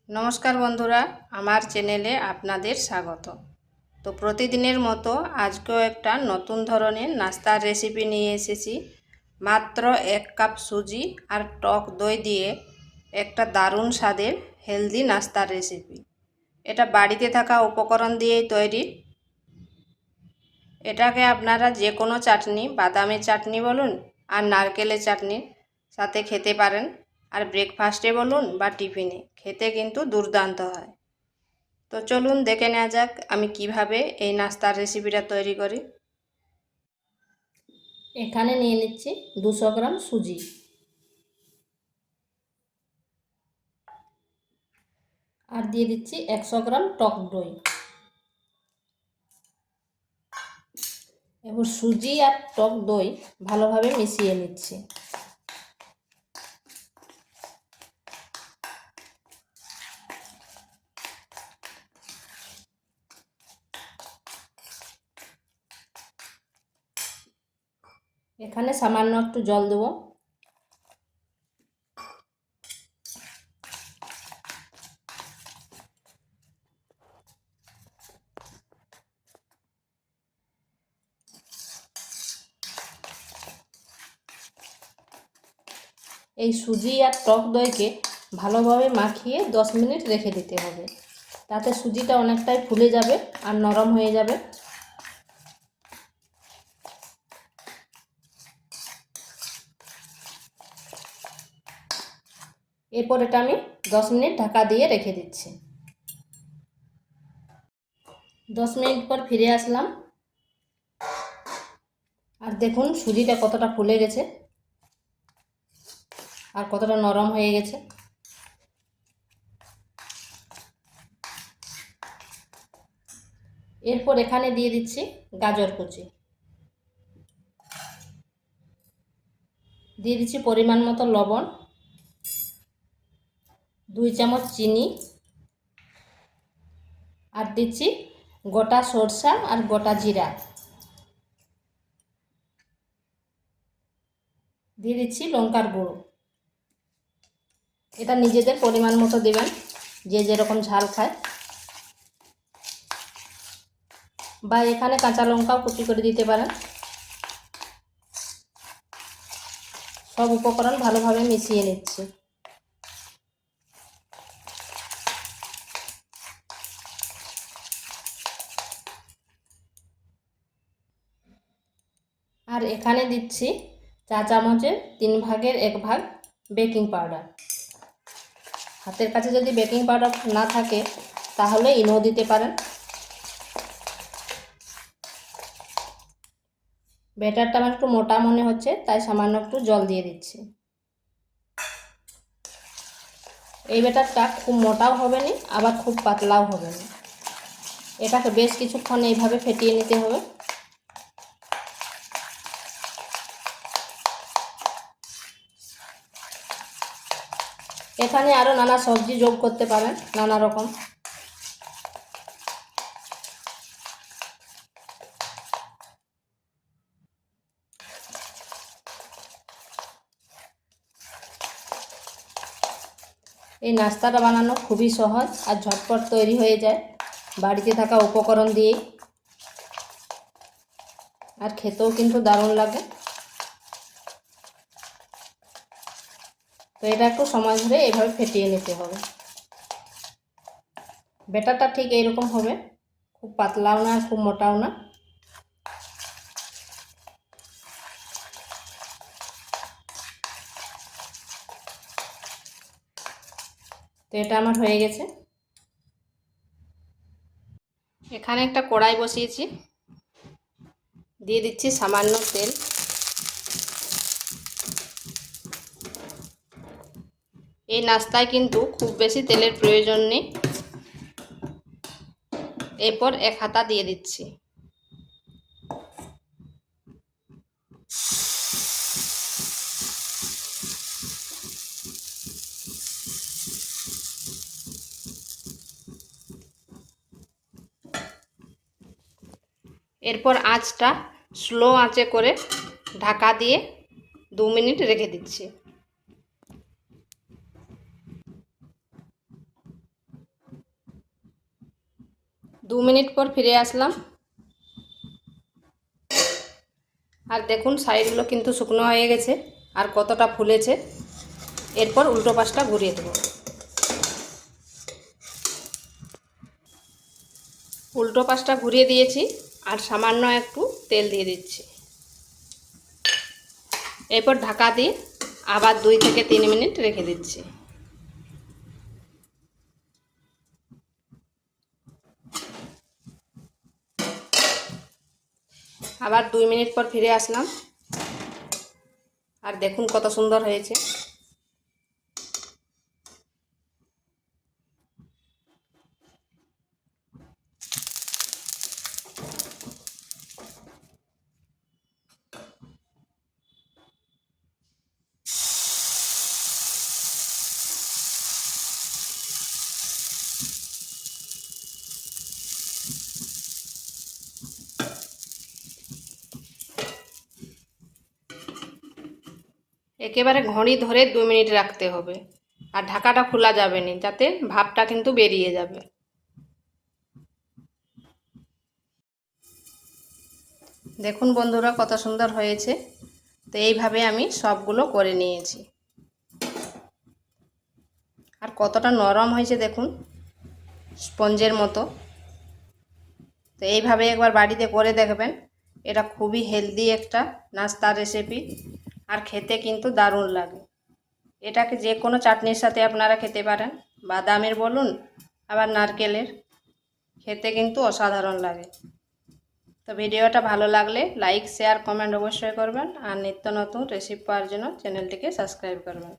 নমস্কার বন্ধুরা, আমার চ্যানেলে আপনাদের স্বাগত। তো প্রতিদিনের মতো আজকেও একটা নতুন ধরনের নাস্তার রেসিপি নিয়ে এসেছি। মাত্র 1 কাপ সুজি আর টক দই দিয়ে একটা দারুণ স্বাদের হেলদি নাস্তার রেসিপি। এটা বাড়িতে থাকা উপকরণ দিয়েই তৈরি। এটাকে আপনারা যে কোনো চাটনি, বাদামের চাটনি বলুন আর নারকেলের চাটনির সাথে খেতে পারেন। আর ব্রেকফাস্টে বলুন বা টিফিনে খেতে কিন্তু দুর্দান্ত হয়। তো চলুন দেখে নেওয়া যাক আমি কিভাবে এই নাস্তার রেসিপিটা তৈরি করি। এখানে নিয়ে নিচ্ছি 200 গ্রাম সুজি, আর দিয়ে দিচ্ছি 100 গ্রাম টক দই। এবার সুজি আর টক দই ভালোভাবে মিশিয়ে নিচ্ছি। এখানে সামান্য একটু জল দেবো। এই সুজি আর টক দইকে ভালোভাবে মাখিয়ে 10 মিনিট রেখে দিতে হবে। তাতে সুজিটা অনেকটাই ফুলে যাবে আর নরম হয়ে যাবে। এরপর এটা আমি 10 মিনিট ঢাকা দিয়ে রেখে দিচ্ছি। 10 মিনিট পর ফিরে আসলাম, আর দেখুন সুজিটা কতটা ফুলে গেছে আর কতটা নরম হয়ে গেছে। এরপর এখানে দিয়ে দিচ্ছি গাজর কুচি, দিয়ে দিচ্ছি পরিমাণ মতো লবণ, 2 চামচ চিনি, আর দিচ্ছি গোটা সরষা আর গোটা জিরা, দিয়ে দিচ্ছি লঙ্কার গুঁড়ো। এটা নিজেদের পরিমাণ মতো দেবেন, যে যেরকম ঝাল খায়, বা এখানে কাঁচা লঙ্কাও কুচি করে দিতে পারেন। সব উপকরণ ভালোভাবে মিশিয়ে নিচ্ছি। আর এখানে দিচ্ছি চা চামচের 3 ভাগের 1 ভাগ বেকিং পাউডার। হাতের কাছে যদি বেকিং পাউডার না থাকে তাহলে ইনো দিতে পারেন। ব্যাটারটা আমার একটু মোটা মনে হচ্ছে, তাই সামান্য একটু জল দিয়ে দিচ্ছি। এই ব্যাটারটা খুব মোটাও হবে না, আবার খুব পাতলাও হবে না। এটাকে বেশ কিছুক্ষণ এইভাবে ফেটিয়ে নিতে হবে। এখানে আরও নানা সবজি যোগ করতে পারেন, নানা রকম। এই নাস্তাটা বানানো খুবই সহজ আর ঝটপট তৈরি হয়ে যায় বাড়িতে থাকা উপকরণ দিয়েই, আর খেতেও কিন্তু দারুণ লাগে। তো এটা একটু সময় ধরে এইভাবে ফেটিয়ে নিতে হবে। ব্যাটারটা ঠিক এইরকম হবে, খুব পাতলাও না খুব মোটাও না। তো এটা আমার হয়ে গেছে। এখানে একটা কড়াই বসিয়েছি, দিয়ে দিচ্ছি সামান্য তেল। এই নাস্তায় কিন্তু খুব বেশি তেলের প্রয়োজন নেই। এরপর 1 হাতা দিয়ে দিচ্ছি। এরপর আঁচটা স্লো আঁচে করে ঢাকা দিয়ে 2 মিনিট রেখে দিচ্ছি। 2 মিনিট পর ফিরে আসলাম। আর দেখুন সাইডগুলো কিন্তু শুকনো হয়ে গেছে আর কতটা ফুলেছে। এরপর উল্টো পাশটা ঘুরিয়ে দেব। উল্টো পাশটা ঘুরিয়ে দিয়েছি আর সামান্য একটু তেল দিয়ে দিচ্ছি। এরপর ঢাকা দিয়ে আবার 2 থেকে 3 মিনিট রেখে দিচ্ছি। আবার 2 মিনিট পর ফিরে আসলাম আর দেখুন কত সুন্দর হয়েছে। একেবারে ঘড়ি ধরে 2 মিনিট রাখতে হবে আর ঢাকাটা খোলা যাবে না, যাতে ভাপটা কিন্তু বেরিয়ে যাবে। দেখুন বন্ধুরা কত সুন্দর হয়েছে। তো এইভাবে আমি সবগুলো করে নিয়েছি। আর কতটা নরম হয়েছে দেখুন, স্পঞ্জের মতো। তো এইভাবে একবার বাড়িতে করে দেখবেন। এটা খুবই হেলদি একটা নাস্তার রেসিপি আর খেতে কিন্তু দারুণ লাগে। এটাকে যে কোনো চাটনির সাথে আপনারা খেতে পারেন, বাদামের বলুন আবার নারকেলের, খেতে কিন্তু অসাধারণ লাগে। তো ভিডিওটা ভালো লাগলে লাইক শেয়ার কমেন্ট অবশ্যই করবেন আর নিত্য নতুন রেসিপি পাওয়ার জন্য চ্যানেলটিকে সাবস্ক্রাইব করবেন।